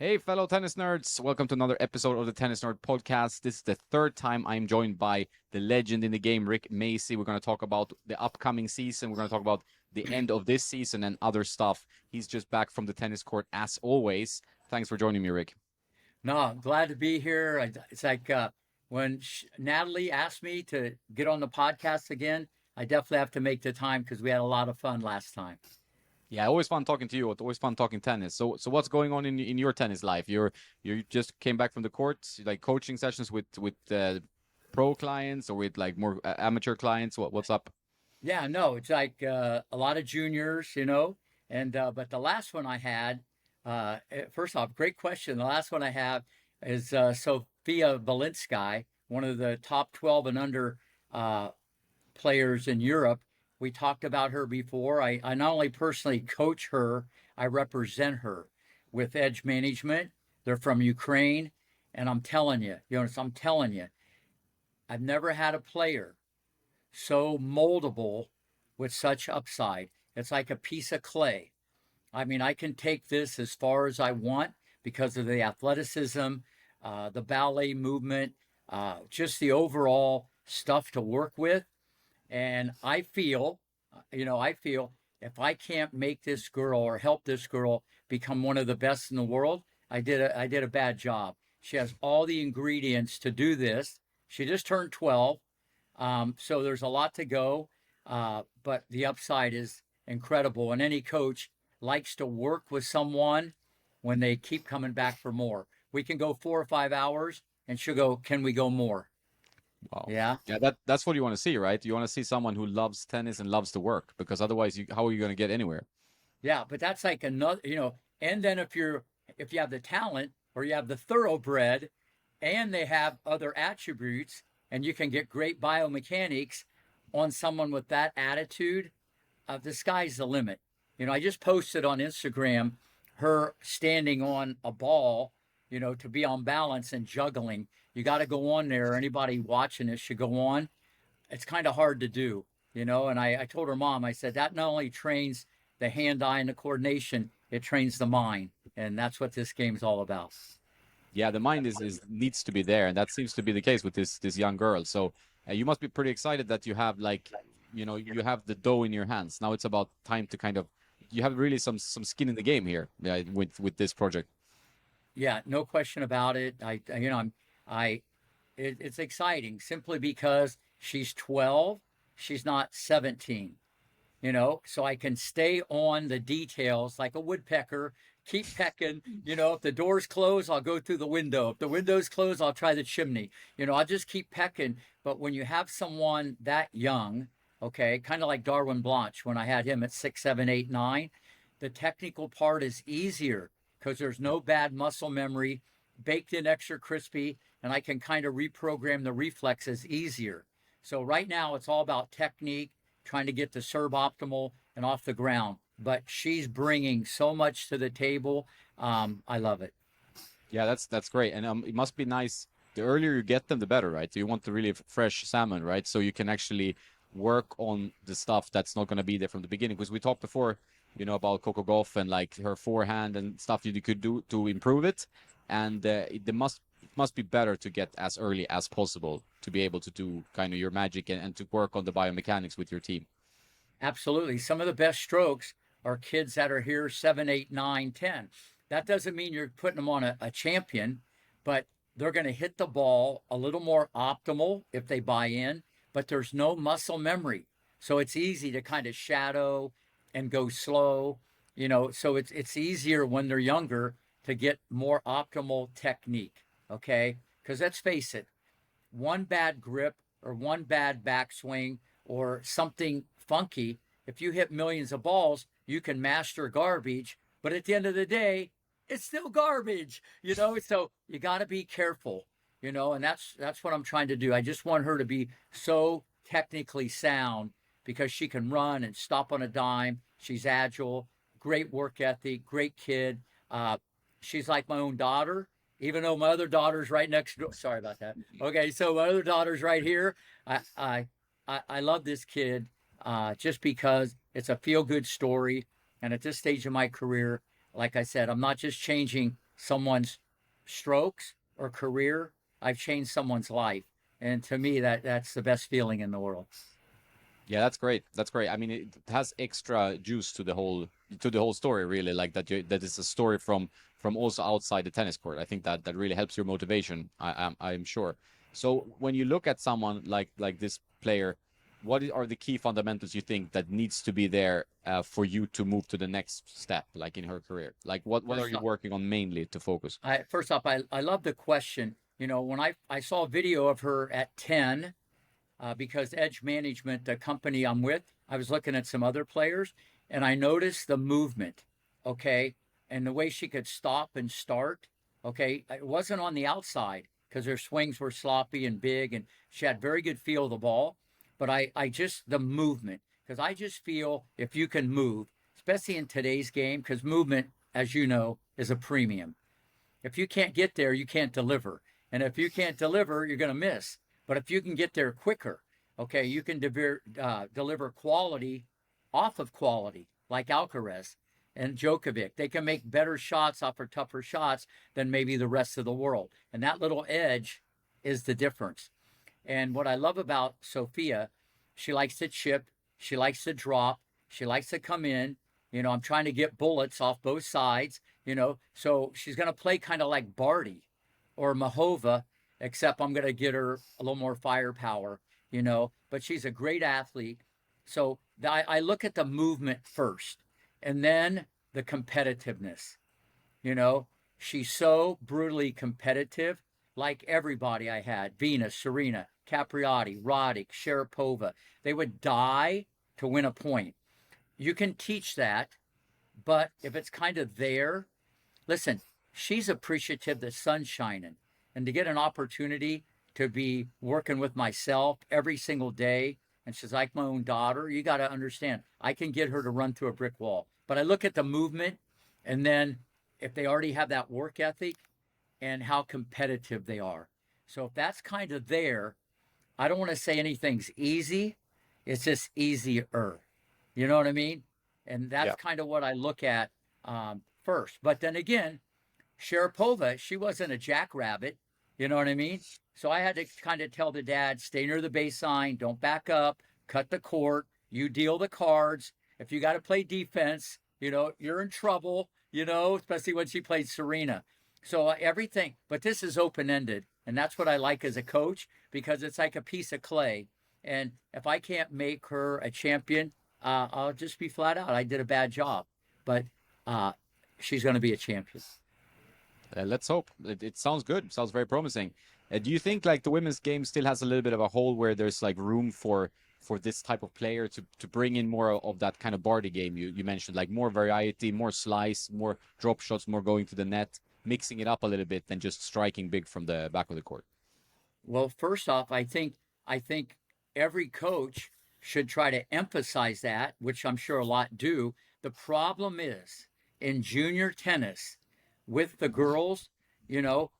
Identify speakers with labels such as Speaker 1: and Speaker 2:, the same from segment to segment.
Speaker 1: Hey, fellow tennis nerds. Welcome to another episode of the Tennis Nerd Podcast. This is the third time I'm joined by the legend in the game, Rick Macci. We're going to talk about the upcoming season. We're going to talk about the end of this season and other stuff. He's just back from the tennis court as always. Thanks for joining me, Rick.
Speaker 2: No, I'm glad to be here. It's like when Natalie asked me to get on the podcast again, I definitely have to make the time because we had a lot of fun last time.
Speaker 1: Yeah, always fun talking to you. It's always fun talking tennis. So what's going on in your tennis life? You just came back from the court, like coaching sessions with pro clients or with like more amateur clients. What's up?
Speaker 2: Yeah, no, it's like a lot of juniors, and but the last one I had, first off, great question. The last one I have is Sophia Valinsky, one of the top 12 and under uh, players in Europe. We talked about her before. I not only personally coach her, I represent her with Edge Management. They're from Ukraine, and I'm telling you, I've never had a player so moldable with such upside. It's like a piece of clay. I mean, I can take this as far as I want because of the athleticism, the ballet movement, just the overall stuff to work with. And I feel if I can't make this girl or help this girl become one of the best in the world, I did a bad job. She has all the ingredients to do this. She just turned 12, so there's a lot to go, but the upside is incredible. And any coach likes to work with someone when they keep coming back for more. We can go 4 or 5 hours, and she'll go, "Can we go more?"
Speaker 1: Wow.
Speaker 2: Yeah.
Speaker 1: Yeah, that's what you want to see, right? You want to see someone who loves tennis and loves to work because otherwise how are you going to get anywhere?
Speaker 2: Yeah, but that's like another, and then if you have the talent or you have the thoroughbred and they have other attributes and you can get great biomechanics on someone with that attitude, the sky's the limit. I just posted on Instagram her standing on a ball, to be on balance and juggling. You got to go on there. Anybody watching this should go on. It's kind of hard to do, and I told her mom, I said, that not only trains the hand eye and the coordination, it trains the mind. And that's what this game's all about.
Speaker 1: Yeah, the mind is needs to be there, and that seems to be the case with this young girl. So you must be pretty excited that you have you have the dough in your hands. Now it's about time to kind of you have really some skin in the game here, yeah, with this project.
Speaker 2: Yeah, no question about it. I it's exciting simply because she's 12, she's not 17. So I can stay on the details like a woodpecker, keep pecking. If the door's closed, I'll go through the window. If the window's closed, I'll try the chimney. I'll just keep pecking. But when you have someone that young, okay, kind of like Darwin Blanche when I had him at 6, 7, 8, 9, the technical part is easier because there's no bad muscle memory, baked in extra crispy, and I can kind of reprogram the reflexes easier. So right now it's all about technique, trying to get the serve optimal and off the ground. But she's bringing so much to the table. I love it.
Speaker 1: Yeah, that's great, and it must be nice. The earlier you get them, the better, right? You want the really fresh salmon, right? So you can actually work on the stuff that's not going to be there from the beginning. Because we talked before, about Coco Gauff and like her forehand and stuff you could do to improve it, and it must be better to get as early as possible to be able to do kind of your magic and to work on the biomechanics with your team.
Speaker 2: Absolutely. Some of the best strokes are kids that are here 7, 8, 9, 10. That doesn't mean you're putting them on a champion, but they're going to hit the ball a little more optimal if they buy in, but there's no muscle memory. So it's easy to kind of shadow and go slow, so it's easier when they're younger to get more optimal technique, okay? Because let's face it, one bad grip or one bad backswing or something funky, if you hit millions of balls, you can master garbage. But at the end of the day, it's still garbage, So you got to be careful, and that's what I'm trying to do. I just want her to be so technically sound because she can run and stop on a dime. She's agile, great work ethic, great kid. She's like my own daughter, even though my other daughter's right next door. Sorry about that. Okay, so my other daughter's right here. I love this kid just because it's a feel good story. And at this stage of my career, like I said, I'm not just changing someone's strokes or career, I've changed someone's life. And to me, that's the best feeling in the world.
Speaker 1: Yeah, that's great. That's great. I mean, it has extra juice to the whole story, really. Like that is a story from also outside the tennis court. I think that that really helps your motivation. I'm sure. So when you look at someone like this player, are the key fundamentals you think that needs to be there for you to move to the next step, like in her career? Like what are
Speaker 2: First
Speaker 1: you
Speaker 2: off,
Speaker 1: working on mainly to focus?
Speaker 2: I love the question. You know, when I saw a video of her at 10, because Edge Management, the company I'm with, I was looking at some other players and I noticed the movement, okay, and the way she could stop and start, okay. It wasn't on the outside because her swings were sloppy and big and she had very good feel of the ball, but I just, the movement, because I just feel if you can move, especially in today's game, because movement, as you know, is a premium. If you can't get there, you can't deliver. And if you can't deliver, you're going to miss. But if you can get there quicker, okay, you can deliver quality off of quality, like Alcaraz and Djokovic. They can make better shots off of tougher shots than maybe the rest of the world. And that little edge is the difference. And what I love about Sophia, she likes to chip, she likes to drop, she likes to come in. You know, I'm trying to get bullets off both sides, you know. So she's going to play kind of like Barty or Mahova, except I'm going to get her a little more firepower, you know. But she's a great athlete. So I look at the movement first and then the competitiveness. You know, she's so brutally competitive, like everybody I had Venus, Serena, Capriati, Roddick, Sharapova. They would die to win a point. You can teach that, but if it's kind of there, listen, she's appreciative the sun's shining. And to get an opportunity to be working with myself every single day, and she's like my own daughter, you got to understand, I can get her to run through a brick wall. But I look at the movement, and then if they already have that work ethic and how competitive they are. So if that's kind of there, I don't want to say anything's easy. It's just easier. You know what I mean? And that's
Speaker 1: Yeah.
Speaker 2: kind of what I look at first. But then again, Sharapova, she wasn't a jackrabbit. You know what I mean? So I had to kind of tell the dad, stay near the baseline, don't back up, cut the court, you deal the cards. If you got to play defense, you know, you're in trouble, you know, especially when she played Serena. So everything, but this is open ended. And that's what I like as a coach because it's like a piece of clay. And if I can't make her a champion, I'll just be flat out. I did a bad job. But uh, she's going to be a champion.
Speaker 1: Let's hope. It sounds good. Sounds very promising. Do you think like the women's game still has a little bit of a hole where there's like room for this type of player to bring in more of that kind of Barty game you mentioned, like more variety, more slice, more drop shots, more going to the net, mixing it up a little bit than just striking big from the back of the court?
Speaker 2: Well, first off, I think every coach should try to emphasize that, which I'm sure a lot do. The problem is in junior tennis with the girls, you know,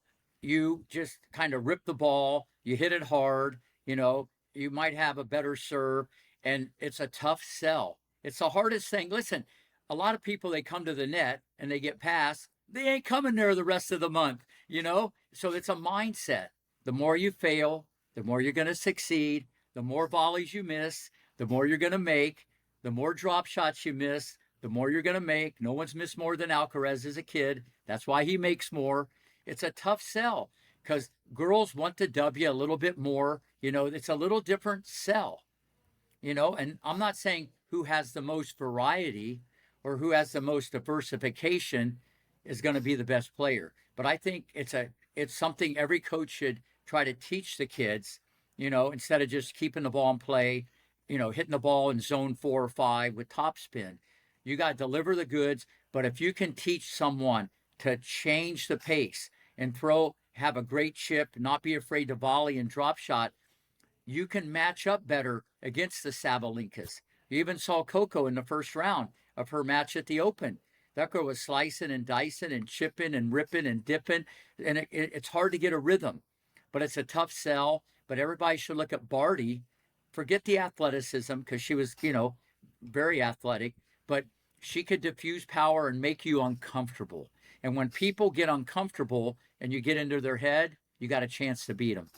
Speaker 2: you just kind of rip the ball, you hit it hard, you know, you might have a better serve, and it's a tough sell. It's the hardest thing. Listen, a lot of people they come to the net and they get past, they ain't coming there the rest of the month, you know? So it's a mindset. The more you fail, the more you're going to succeed, the more volleys you miss, the more you're going to make, the more drop shots you miss, the more you're going to make. No one's missed more than Alcaraz as a kid. That's why he makes more. It's a tough sell because girls want the W a little bit more. You know, it's a little different sell, you know, and I'm not saying who has the most variety or who has the most diversification is going to be the best player. But I think it's something every coach should try to teach the kids, you know, instead of just keeping the ball in play, you know, hitting the ball in zone 4 or 5 with topspin. You got to deliver the goods, but if you can teach someone to change the pace and have a great chip, not be afraid to volley and drop shot, you can match up better against the Sabalenkas. You even saw Coco in the first round of her match at the Open. That girl was slicing and dicing and chipping and ripping and dipping, and it's hard to get a rhythm, but it's a tough sell. But everybody should look at Barty. Forget the athleticism because she was, you know, very athletic, but she could diffuse power and make you uncomfortable. And when people get uncomfortable and you get into their head, you got a chance to beat them.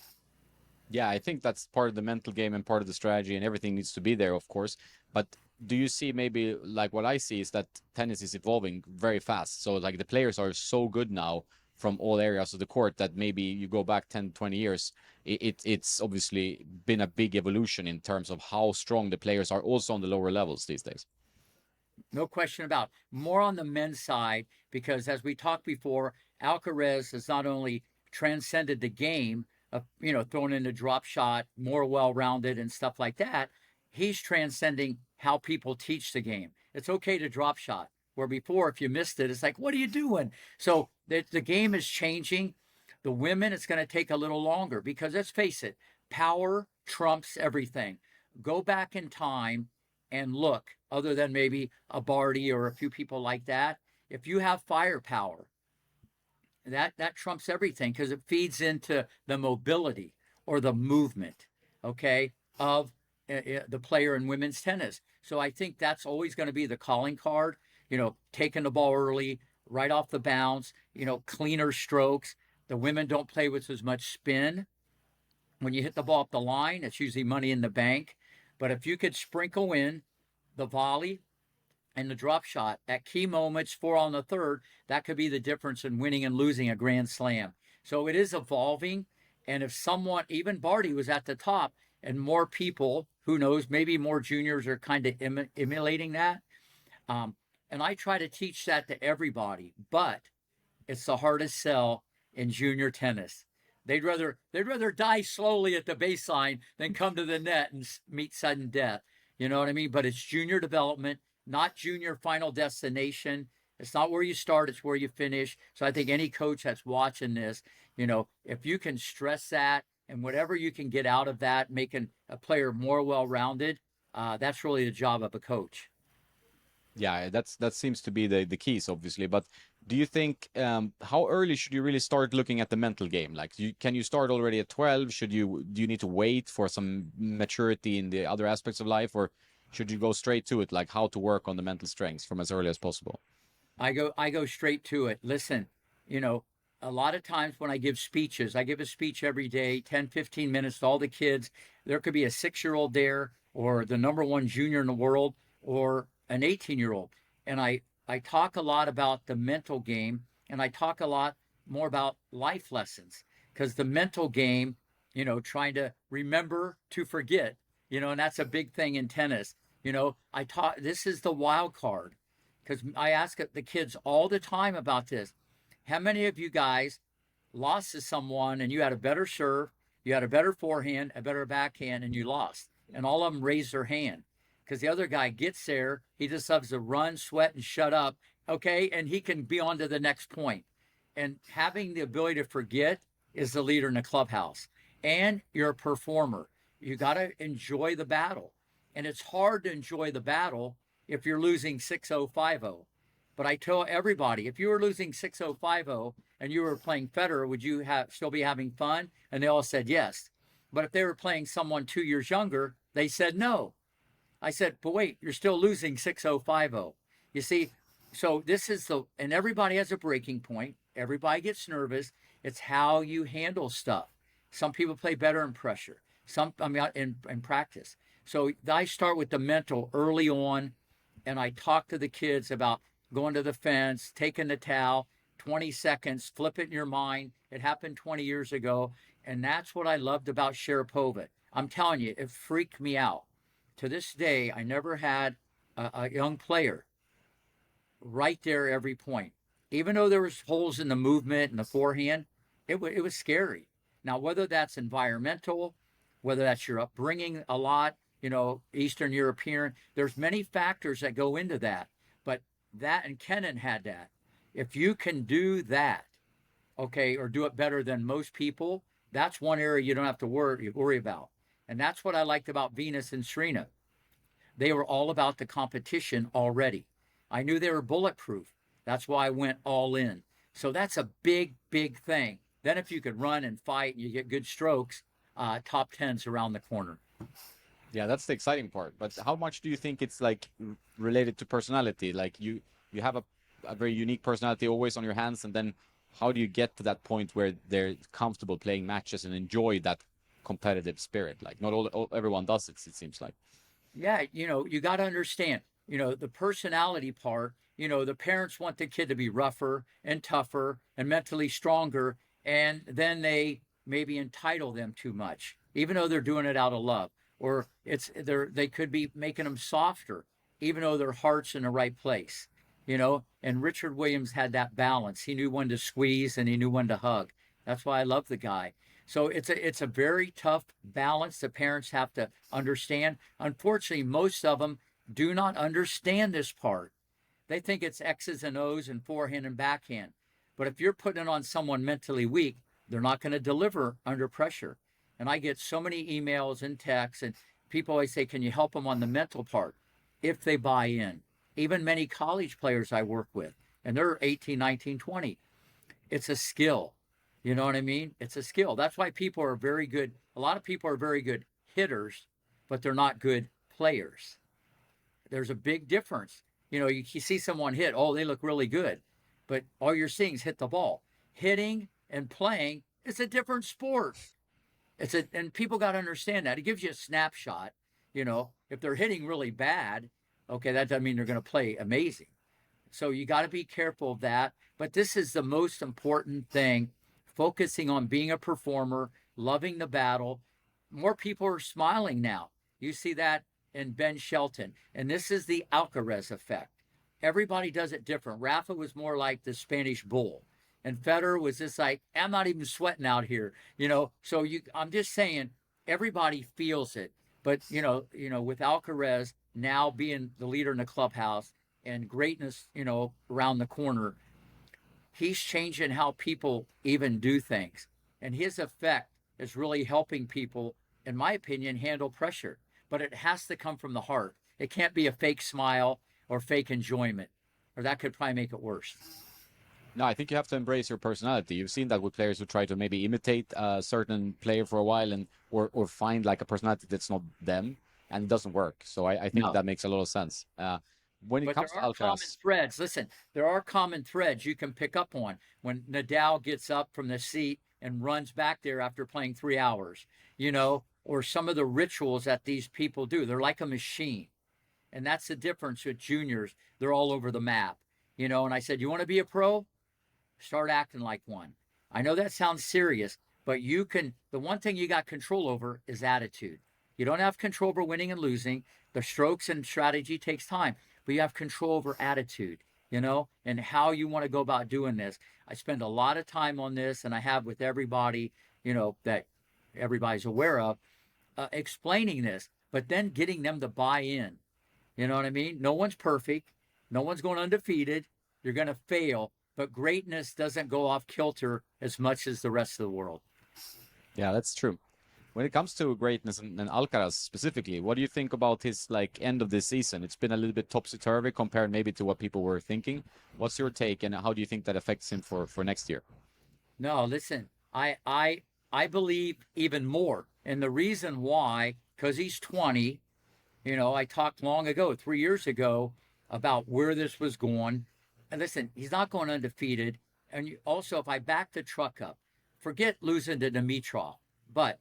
Speaker 1: Yeah, I think that's part of the mental game and part of the strategy, and everything needs to be there, of course. But do you see, maybe like what I see is that tennis is evolving very fast. So like the players are so good now from all areas of the court that maybe you go back 10, 20 years, it's obviously been a big evolution in terms of how strong the players are also on the lower levels these days.
Speaker 2: No question about it. More on the men's side, because as we talked before, Alcaraz has not only transcended the game of, throwing in a drop shot, more well-rounded and stuff like that. He's transcending how people teach the game. It's okay to drop shot, where before, if you missed it, it's like, what are you doing? So the game is changing. The women, it's going to take a little longer because let's face it, power trumps everything. Go back in time and look, other than maybe a Barty or a few people like that, if you have firepower, that trumps everything because it feeds into the mobility or the movement, okay, of the player in women's tennis. So I think that's always going to be the calling card. Taking the ball early, right off the bounce. Cleaner strokes. The women don't play with as much spin. When you hit the ball up the line, it's usually money in the bank. But if you could sprinkle in the volley and the drop shot at key moments, 4 on the third, that could be the difference in winning and losing a Grand Slam. So it is evolving. And if someone, even Barty was at the top, and more people, who knows, maybe more juniors are kind of emulating that. And I try to teach that to everybody, but it's the hardest sell in junior tennis. They'd rather die slowly at the baseline than come to the net and meet sudden death. You know what I mean? But it's junior development, not junior final destination. It's not where you start, it's where you finish. So I think any coach that's watching this, if you can stress that and whatever you can get out of that, making a player more well-rounded, that's really the job of a coach.
Speaker 1: Yeah, that seems to be the keys, obviously. But do you think, how early should you really start looking at the mental game? Like, can you start already at 12? Do you need to wait for some maturity in the other aspects of life, or should you go straight to it, like how to work on the mental strengths from as early as possible?
Speaker 2: I go straight to it. Listen, you know, a lot of times when I give speeches, I give a speech every day, 10, 15 minutes to all the kids. There could be a 6-year-old there, or the number one junior in the world, or an 18-year-old. And I talk a lot about the mental game, and I talk a lot more about life lessons, because the mental game, trying to remember to forget, and that's a big thing in tennis. I taught, this is the wild card, because I ask the kids all the time about this. How many of you guys lost to someone and you had a better serve, you had a better forehand, a better backhand, and you lost? And all of them raised their hand, because the other guy gets there, he just loves to run, sweat, and shut up, okay? And he can be on to the next point. And having the ability to forget is the leader in the clubhouse. And you're a performer. You got to enjoy the battle. And it's hard to enjoy the battle if you're losing 6-0, 5-0. But I tell everybody, if you were losing 6-0, 5-0 and you were playing Federer, would you still be having fun? And they all said yes. But if they were playing someone 2 years younger, they said no. I said, but wait, you're still losing 6-0, 5-0. You see, so this is and everybody has a breaking point. Everybody gets nervous. It's how you handle stuff. Some people play better in pressure. In practice. So I start with the mental early on, and I talk to the kids about going to the fence, taking the towel, 20 seconds, flip it in your mind. It happened 20 years ago. And that's what I loved about Sharapova. I'm telling you, it freaked me out. To this day, I never had a young player right there every point. Even though there was holes in the movement and the forehand, it was scary. Now, whether that's environmental, whether that's your upbringing a lot, Eastern European, there's many factors that go into that. But that, and Kenan had that. If you can do that, okay, or do it better than most people, that's one area you don't have to worry about. And that's what I liked about Venus and Serena. They were all about the competition already. I knew they were bulletproof. That's why I went all in. So that's a big, big thing. Then if you could run and fight and you get good strokes, top tens around the corner.
Speaker 1: Yeah, that's the exciting part. But how much do you think it's like related to personality? Like you have a a very unique personality always on your hands, and then how do you get to that point where they're comfortable playing matches and enjoy that competitive spirit? Like not everyone does it, it seems like.
Speaker 2: Yeah, you got to understand, the personality part, the parents want the kid to be rougher and tougher and mentally stronger, and then they maybe entitle them too much, even though they're doing it out of love. Or they could be making them softer, even though their heart's in the right place. And Richard Williams had that balance. He knew when to squeeze and he knew when to hug. That's why I love the guy. So it's a very tough balance the parents have to understand. Unfortunately, most of them do not understand this part. They think it's X's and O's and forehand and backhand. But if you're putting it on someone mentally weak, they're not going to deliver under pressure. And I get so many emails and texts, and people always say, can you help them on the mental part? If they buy in. Even many college players I work with, and they're 18, 19, 20. It's a skill. You know what I mean? It's a skill. That's why people are very good. A lot of people are very good hitters, but they're not good players. There's a big difference. You see someone hit, oh, they look really good, but all you're seeing is hit the ball. Hitting and playing is a different sport. And people got to understand that. It gives you a snapshot. If they're hitting really bad, okay, that doesn't mean they're going to play amazing. So you got to be careful of that. But this is the most important thing, focusing on being a performer, loving the battle. More people are smiling now. You see that in Ben Shelton. And this is the Alcaraz effect. Everybody does it different. Rafa was more like the Spanish bull. And Federer was just like, I'm not even sweating out here. So I'm just saying, everybody feels it. But, with Alcaraz now being the leader in the clubhouse and greatness, around the corner, he's changing how people even do things. And his effect is really helping people, in my opinion, handle pressure. But it has to come from the heart. It can't be a fake smile or fake enjoyment, or that could probably make it worse.
Speaker 1: No, I think you have to embrace your personality. You've seen that with players who try to maybe imitate a certain player for a while and or find like a personality that's not them, and it doesn't work. So I think
Speaker 2: No.
Speaker 1: that makes a lot of sense. When it
Speaker 2: But
Speaker 1: comes
Speaker 2: there
Speaker 1: to
Speaker 2: are common
Speaker 1: Alcaraz,
Speaker 2: threads. Listen, there are common threads you can pick up on when Nadal gets up from the seat and runs back there after playing 3 hours, or some of the rituals that these people do. They're like a machine. And that's the difference with juniors. They're all over the map, and I said, you want to be a pro? Start acting like one. I know that sounds serious, but the one thing you got control over is attitude. You don't have control over winning and losing. The strokes and strategy takes time, but you have control over attitude, and how you want to go about doing this. I spend a lot of time on this, and I have with everybody, that everybody's aware of, explaining this, but then getting them to buy in. You know what I mean? No one's perfect. No one's going undefeated. You're going to fail, but greatness doesn't go off kilter as much as the rest of the world.
Speaker 1: yeah, that's true. When it comes to greatness and Alcaraz specifically, what do you think about his like end of this season? It's been a little bit topsy-turvy compared maybe to what people were thinking. What's your take, and how do you think that affects him for next year?
Speaker 2: No, listen, I believe even more. And the reason why, because he's 20, I talked long ago, 3 years ago, about where this was going. And listen, he's not going undefeated. And also, if I back the truck up, forget losing to Dimitrov, but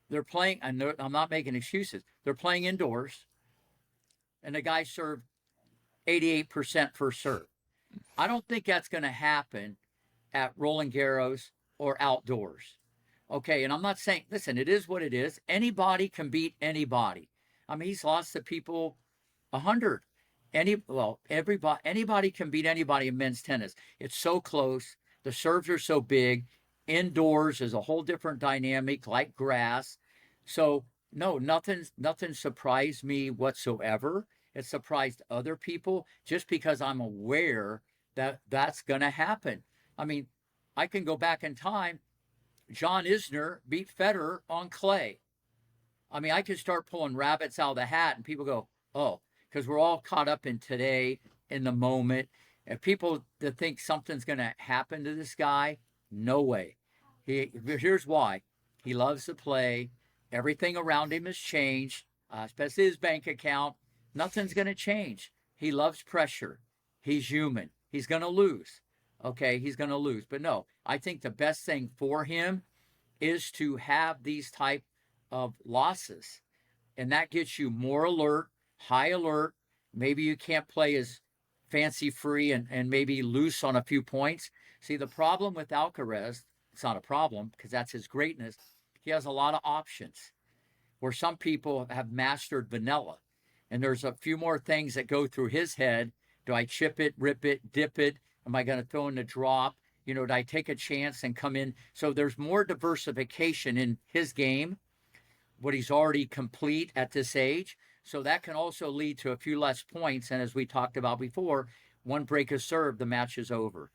Speaker 2: they're playing, and I'm not making excuses. They're playing indoors, and the guy served 88% first serve. I don't think that's going to happen at Roland Garros or outdoors. Okay, and I'm not saying, listen, it is what it is. Anybody can beat anybody. I mean, he's lost to people 100. Anybody can beat anybody in men's tennis. It's so close. The serves are so big. Indoors is a whole different dynamic, like grass. So no, nothing surprised me whatsoever. It surprised other people just because I'm aware that that's going to happen. I mean, I can go back in time. John Isner beat Federer on clay. I mean, I could start pulling rabbits out of the hat, and people go, "Oh," because we're all caught up in today, in the moment. And people that think something's going to happen to this guy, no way. Here's why: he loves to play. Everything around him has changed, especially his bank account. Nothing's going to change. He loves pressure. He's human. he's going to lose. Okay, he's going to lose. But no, I think the best thing for him is to have these type of losses. And that gets you more alert, high alert. Maybe you can't play as fancy free and maybe loose on a few points. See, the problem with Alcaraz, it's not a problem because that's his greatness. He has a lot of options where some people have mastered vanilla. And there's a few more things that go through his head. Do I chip it, rip it, dip it? Am I going to throw in the drop? You know, do I take a chance and come in? So there's more diversification in his game, what he's already complete at this age. So that can also lead to a few less points. And as we talked about before, one break of serve, the match is over.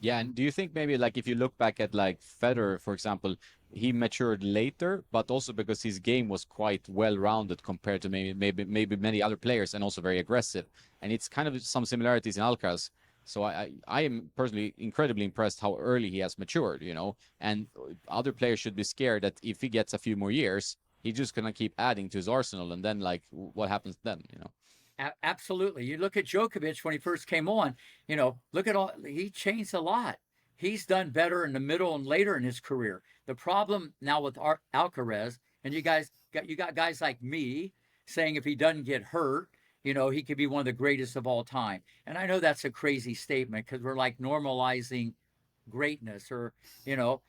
Speaker 1: Yeah, and do you think maybe like if you look back at like Federer, for example, he matured later, but also because his game was quite well-rounded compared to maybe many other players, and also very aggressive. And it's kind of some similarities in Alcaraz. So I am personally incredibly impressed how early he has matured, you know. And other players should be scared that if he gets a few more years, he's just gonna keep adding to his arsenal, and then like what happens then, you know?
Speaker 2: Absolutely. You look at Djokovic when he first came on, you know, look at all, he changed a lot. He's done better in the middle and later in his career. The problem now with Alcaraz, and you got guys like me saying if he doesn't get hurt, you know, he could be one of the greatest of all time. And I know that's a crazy statement because we're like normalizing greatness or, you know,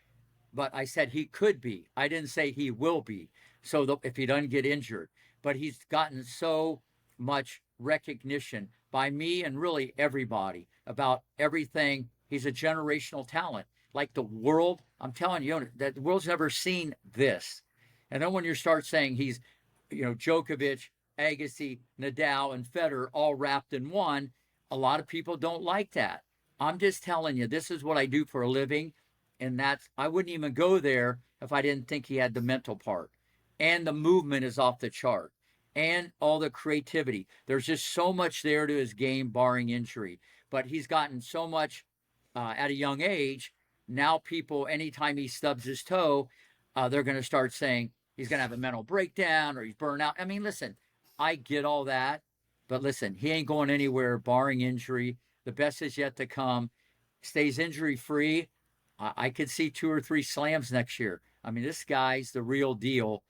Speaker 2: but I said he could be. I didn't say he will be. So if he doesn't get injured, but he's gotten so much recognition by me and really everybody about everything. He's a generational talent. Like the world, I'm telling you, that the world's never seen this. And then when you start saying he's, you know, Djokovic, Agassi, Nadal, and Federer all wrapped in one, a lot of people don't like that. I'm just telling you, this is what I do for a living. And that's, I wouldn't even go there if I didn't think he had the mental part. And the movement is off the chart. And all the creativity. There's just so much there to his game, barring injury. But he's gotten so much at a young age. Now people, anytime he stubs his toe, they're going to start saying he's going to have a mental breakdown or he's burned out. I mean, listen, I get all that. But listen, he ain't going anywhere barring injury. The best is yet to come. Stays injury free. I could see 2 or 3 slams next year. I mean, this guy's the real deal.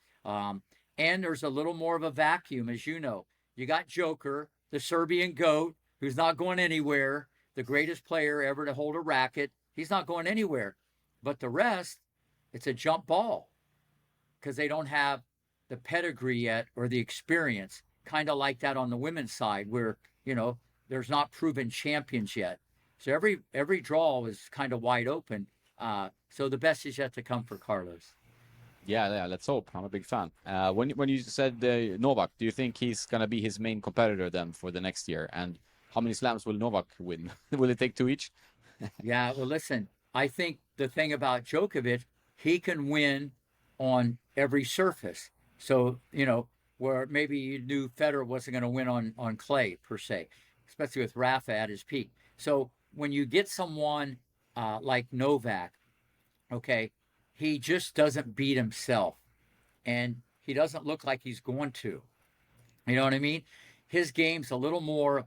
Speaker 2: And there's a little more of a vacuum, as you know. You got Joker, the Serbian GOAT, who's not going anywhere, the greatest player ever to hold a racket. He's not going anywhere. But the rest, it's a jump ball because they don't have the pedigree yet or the experience, kind of like that on the women's side where, you know, there's not proven champions yet. So every draw is kind of wide open. So the best is yet to come for Carlos.
Speaker 1: Yeah, let's hope. I'm a big fan. When you said Novak, do you think he's gonna be his main competitor then for the next year? And how many slams will Novak win? Will it take 2 each?
Speaker 2: Yeah, well, listen, I think the thing about Djokovic, he can win on every surface. So, you know, where maybe you knew Federer wasn't going to win on clay per se, especially with Rafa at his peak. So when you get someone like Novak, okay, he just doesn't beat himself. And he doesn't look like he's going to. You know what I mean? His game's a little more,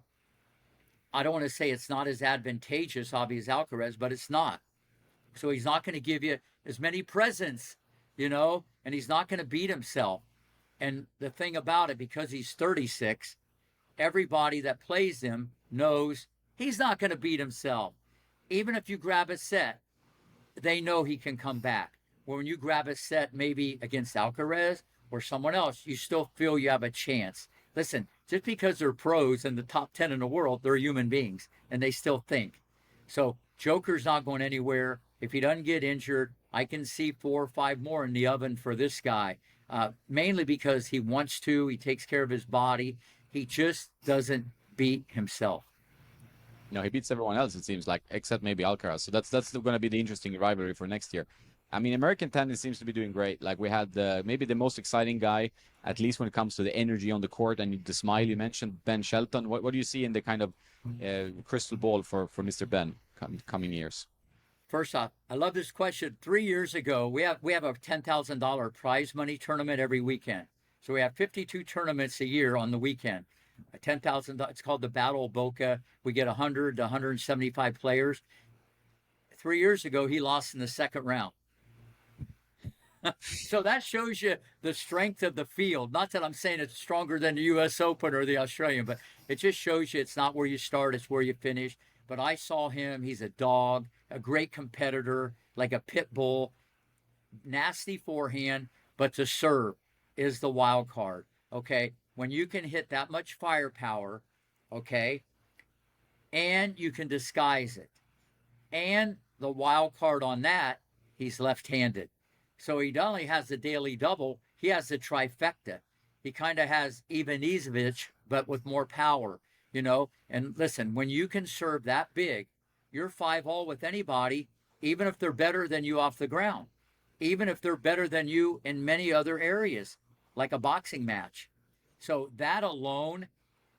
Speaker 2: I don't want to say it's not as advantageous, obviously, as Alcaraz, but it's not. So he's not going to give you as many presents, you know, and he's not going to beat himself. And the thing about it, because he's 36, everybody that plays him knows he's not going to beat himself. Even if you grab a set, they know he can come back. When you grab a set maybe against Alcaraz or someone else, you still feel you have a chance. Listen, just because they're pros in the top 10 in the world, they're human beings and they still think. So Joker's not going anywhere. If he doesn't get injured, I can see 4 or 5 more in the oven for this guy, mainly because he wants to. He takes care of his body. He just doesn't beat himself.
Speaker 1: No, he beats everyone else, it seems like, except maybe Alcaraz. So that's going to be the interesting rivalry for next year. I mean, American tennis seems to be doing great. Like we had maybe the most exciting guy, at least when it comes to the energy on the court and the smile you mentioned, Ben Shelton. What do you see in the kind of crystal ball for Mr. Ben coming years?
Speaker 2: First off, I love this question. 3 years ago, we have a $10,000 prize money tournament every weekend. So we have 52 tournaments a year on the weekend. $10,000. It's called the Battle of Boca. We get 100 to 175 players. 3 years ago, he lost in the second round. So that shows you the strength of the field. Not that I'm saying it's stronger than the U.S. Open or the Australian, but it just shows you it's not where you start, it's where you finish. But I saw him. He's a dog, a great competitor, like a pit bull, nasty forehand, but to serve is the wild card. Okay. When you can hit that much firepower, okay, and you can disguise it. And the wild card on that, he's left handed. So he not only has the daily double, he has the trifecta. He kind of has Ivanisevic, but with more power, you know. And listen, when you can serve that big, you're 5-all with anybody, even if they're better than you off the ground, even if they're better than you in many other areas, like a boxing match. So that alone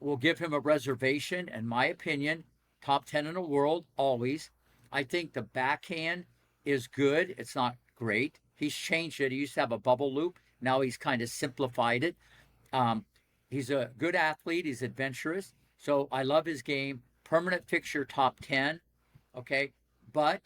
Speaker 2: will give him a reservation, in my opinion, top 10 in the world, always. I think the backhand is good. It's not great. He's changed it. He used to have a bubble loop. Now he's kind of simplified it. He's a good athlete. He's adventurous. So I love his game. Permanent fixture top 10. Okay. But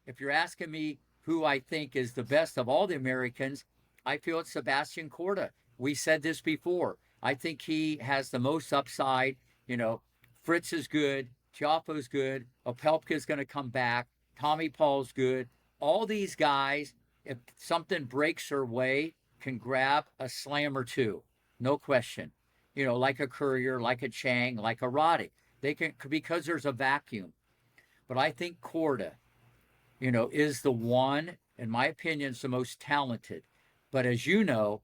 Speaker 2: if you're asking me who I think is the best of all the Americans, I feel it's Sebastian Korda. We said this before. I think he has the most upside. You know, Fritz is good. Tiafoe's good. Opelka's going to come back. Tommy Paul's good. All these guys, if something breaks their way, can grab a slam or two. No question. You know, like a Courier, like a Chang, like a Roddick. They can, because there's a vacuum. But I think Korda, you know, is the one, in my opinion, is the most talented. But as you know,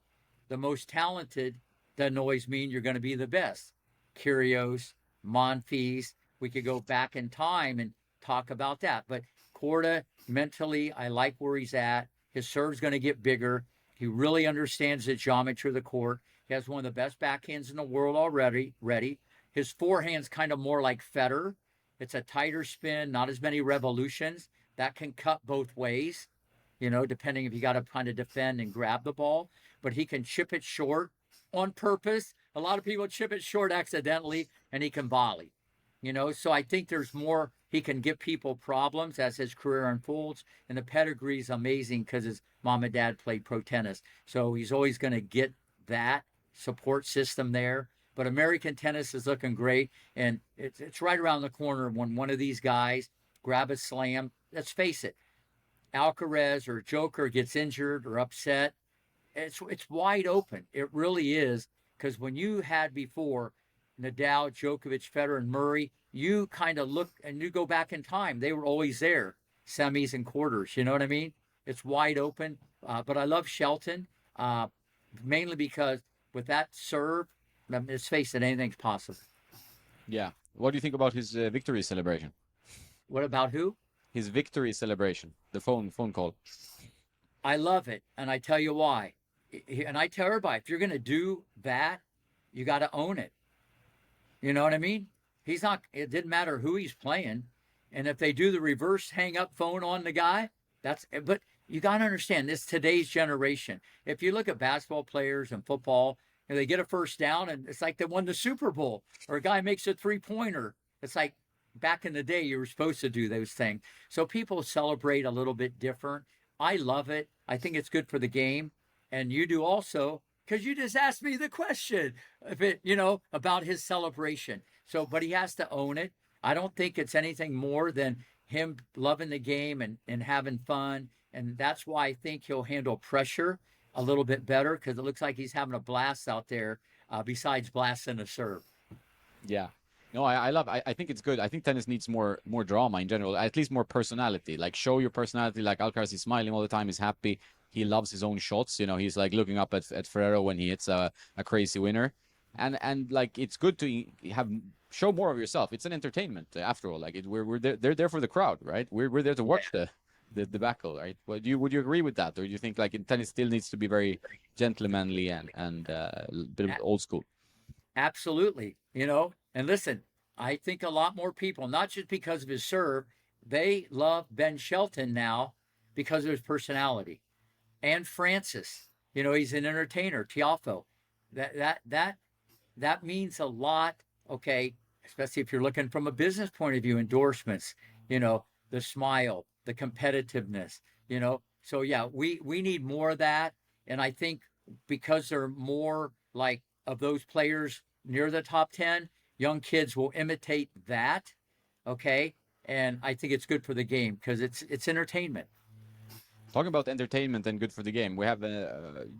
Speaker 2: the most talented doesn't always mean you're going to be the best. Kyrgios, Monfils, we could go back in time and talk about that. But Korda, mentally, I like where he's at. His serve's going to get bigger. He really understands the geometry of the court. He has one of the best backhands in the world already. His forehand's kind of more like Federer. It's a tighter spin, not as many revolutions. That can cut both ways, you know, depending if you got to kind of defend and grab the ball. But he can chip it short on purpose. A lot of people chip it short accidentally, and he can volley. You know, so I think there's more. He can give people problems as his career unfolds. And the pedigree is amazing because his mom and dad played pro tennis. So he's always going to get that support system there. But American tennis is looking great. And it's right around the corner when one of these guys grab a slam. Let's face it, Alcaraz or Joker gets injured or upset. It's wide open. It really is. Because when you had before Nadal, Djokovic, Federer, and Murray, you kind of look and you go back in time. They were always there, semis and quarters. You know what I mean? It's wide open. But I love Shelton, mainly because with that serve, let's face it, anything's possible.
Speaker 1: Yeah. What do you think about his victory celebration?
Speaker 2: What about who?
Speaker 1: His victory celebration, the phone call.
Speaker 2: I love it, and I tell you why. And I tell everybody, if you're going to do that, you got to own it. You know what I mean? He's not, it didn't matter who he's playing. And if they do the reverse hang up phone on the guy, but you got to understand this today's generation. If you look at basketball players and football, and they get a first down and it's like they won the Super Bowl, or a guy makes a 3-pointer. It's like back in the day, you were supposed to do those things. So people celebrate a little bit different. I love it. I think it's good for the game. And you do also, because you just asked me the question, if it, you know, about his celebration. So, but he has to own it. I don't think it's anything more than him loving the game and having fun. And that's why I think he'll handle pressure a little bit better, because it looks like he's having a blast out there, besides blasting a serve.
Speaker 1: Yeah. No, I think it's good. I think tennis needs more drama in general, at least more personality. Like, show your personality. Like Alcaraz is smiling all the time, he's happy. He loves his own shots. You know, he's like looking up at Ferrero when he hits a crazy winner. And like, it's good to show more of yourself. It's an entertainment after all. Like, we're there, they're there for the crowd, right? We're there to watch the battle, right? Would you agree with that, or do you think like tennis still needs to be very gentlemanly and a bit of old school?
Speaker 2: Absolutely. You know, and listen, I think a lot more people, not just because of his serve, they love Ben Shelton now because of his personality. And Francis, you know, he's an entertainer. Tiafoe, that that means a lot, okay, especially if you're looking from a business point of view, endorsements, the smile, the competitiveness, So yeah, we need more of that. And I think because there are more like of those players near the top 10, young kids will imitate that, okay? And I think it's good for the game because it's entertainment.
Speaker 1: Talking about entertainment and good for the game, we have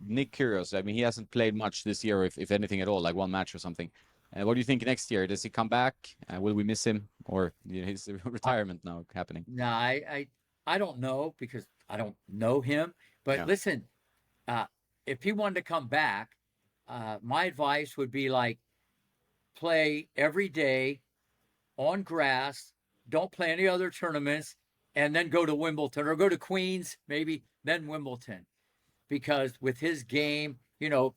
Speaker 1: Nick Kyrgios. I mean, he hasn't played much this year, if anything at all, like one match or something. What do you think next year? Does he come back? Will we miss him, or his
Speaker 2: I,
Speaker 1: retirement now happening?
Speaker 2: no, I don't know because I don't know him. But
Speaker 1: Yeah,
Speaker 2: listen, uh, if he wanted to come back, my advice would be like play every day on grass. Don't play any other tournaments, and then go to Wimbledon or go to Queens, maybe then Wimbledon. Because with his game,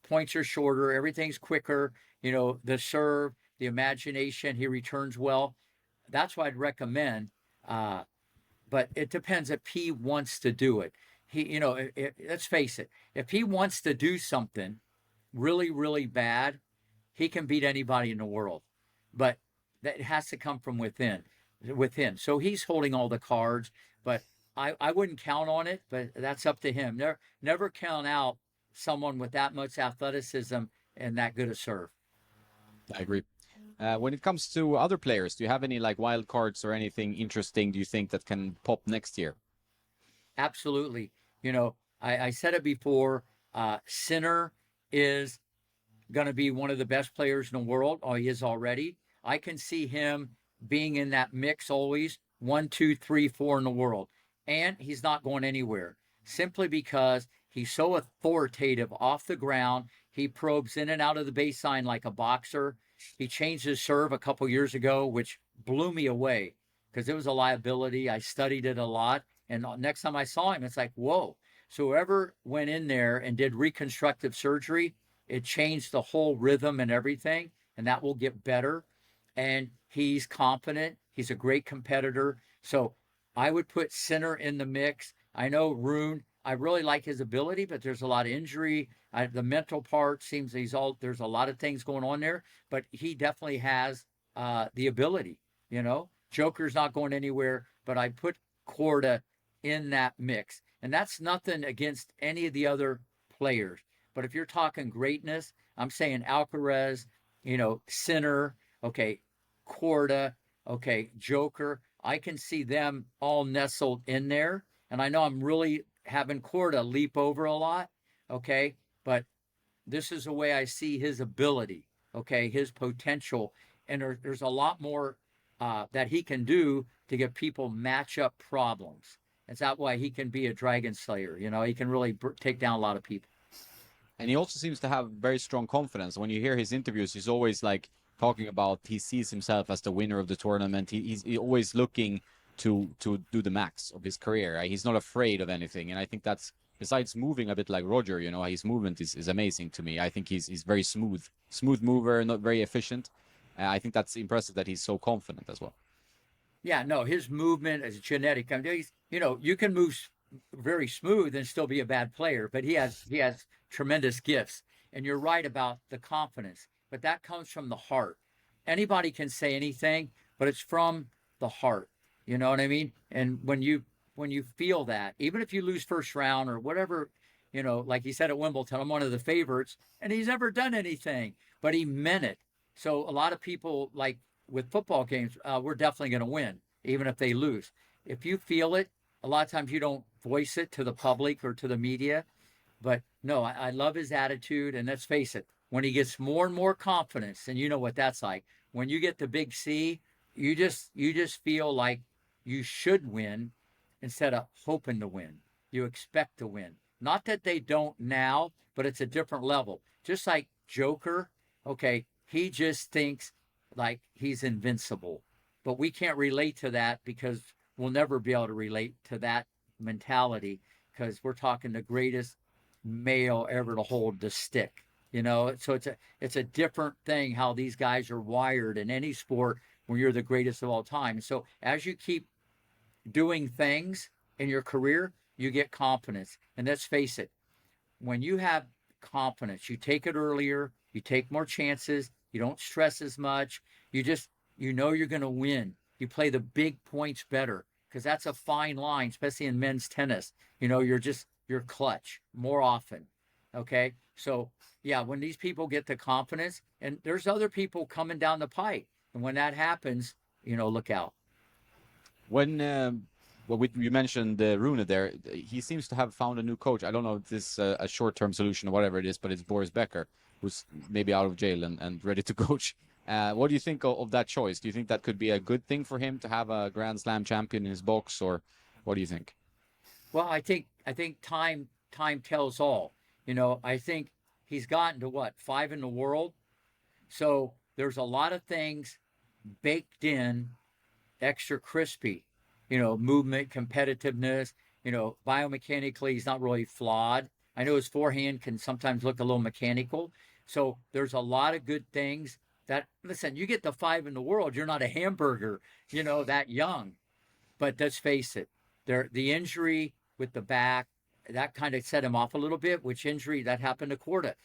Speaker 2: points are shorter, everything's quicker. The serve, the imagination, he returns well. That's what I'd recommend. Uh, but it depends if he wants to do it. Let's face it, if he wants to do something really, really bad, he can beat anybody in the world. But that has to come from within. So he's holding all the cards, but I wouldn't count on it, but that's up to him. Never count out someone with that much athleticism and that good a serve.
Speaker 1: I agree. When it comes to other players, do you have any like wild cards or anything interesting do you think that can pop next year?
Speaker 2: Absolutely. I said it before. Sinner is going to be one of the best players in the world. Oh, he is already. I can see him being in that mix always, one, two, three, four in the world. And he's not going anywhere simply because he's so authoritative off the ground. He probes in and out of the baseline like a boxer. He changed his serve a couple years ago, which blew me away because it was a liability. I studied it a lot. And next time I saw him, it's like, whoa. So whoever went in there and did reconstructive surgery, it changed the whole rhythm and everything, and that will get better. And he's confident. He's a great competitor. So I would put Sinner in the mix. I know Rune. I really like his ability, but there's a lot of injury. The mental part seems there's a lot of things going on there, but he definitely has the ability. Joker's not going anywhere, but I put Korda in that mix, and that's nothing against any of the other players. But if you're talking greatness, I'm saying Alcaraz, Sinner, okay, Korda, okay, Joker. I can see them all nestled in there. And I know I'm really having Korda leap over a lot, okay, but this is the way I see his ability, okay, his potential. And there's a lot more that he can do to give people matchup problems. Is that why he can be a dragon slayer? He can really take down a lot of people.
Speaker 1: And he also seems to have very strong confidence. When you hear his interviews, he's always like talking about he sees himself as the winner of the tournament. He's always looking to do the max of his career. He's not afraid of anything, and I think that's besides moving a bit like Roger. His movement is amazing to me. I think he's very smooth mover, not very efficient. I think that's impressive that he's so confident as well.
Speaker 2: Yeah, no, his movement is genetic. I mean, you can move very smooth and still be a bad player, but he has tremendous gifts. And you're right about the confidence, but that comes from the heart. Anybody can say anything, but it's from the heart. You know what I mean? And when you feel that, even if you lose first round or whatever, like he said at Wimbledon, I'm one of the favorites, and he's never done anything, but he meant it. So a lot of people like with football games, we're definitely going to win, even if they lose. If you feel it, a lot of times you don't voice it to the public or to the media. But no, I love his attitude. And let's face it, when he gets more and more confidence, and you know what that's like, when you get the big C, you just feel like you should win instead of hoping to win. You expect to win. Not that they don't now, but it's a different level. Just like Joker, okay, he just thinks like he's invincible. But we can't relate to that because we'll never be able to relate to that mentality because we're talking the greatest male ever to hold the stick. So it's a different thing how these guys are wired in any sport when you're the greatest of all time. So as you keep doing things in your career, you get confidence. And let's face it, when you have confidence, you take it earlier, you take more chances, You don't stress as much. You just, you know you're going to win. You play the big points better because that's a fine line, especially in men's tennis. You know, you're clutch more often. Okay. So, yeah, when these people get the confidence, and there's other people coming down the pike. And when that happens, look out.
Speaker 1: When you mentioned Rune there, he seems to have found a new coach. I don't know if this is a short-term solution or whatever it is, but it's Boris Becker, who's maybe out of jail and ready to coach. What do you think of that choice? Do you think that could be a good thing for him to have a Grand Slam champion in his box, or what do you think?
Speaker 2: Well, I think time tells all. I think he's gotten to what, 5 in the world. So there's a lot of things baked in, extra crispy. Movement, competitiveness. Biomechanically, he's not really flawed. I know his forehand can sometimes look a little mechanical. So there's a lot of good things that, listen, you get the 5 in the world, you're not a hamburger, that young. But let's face it, the injury with the back, that kind of set him off a little bit, which injury that happened to Corda.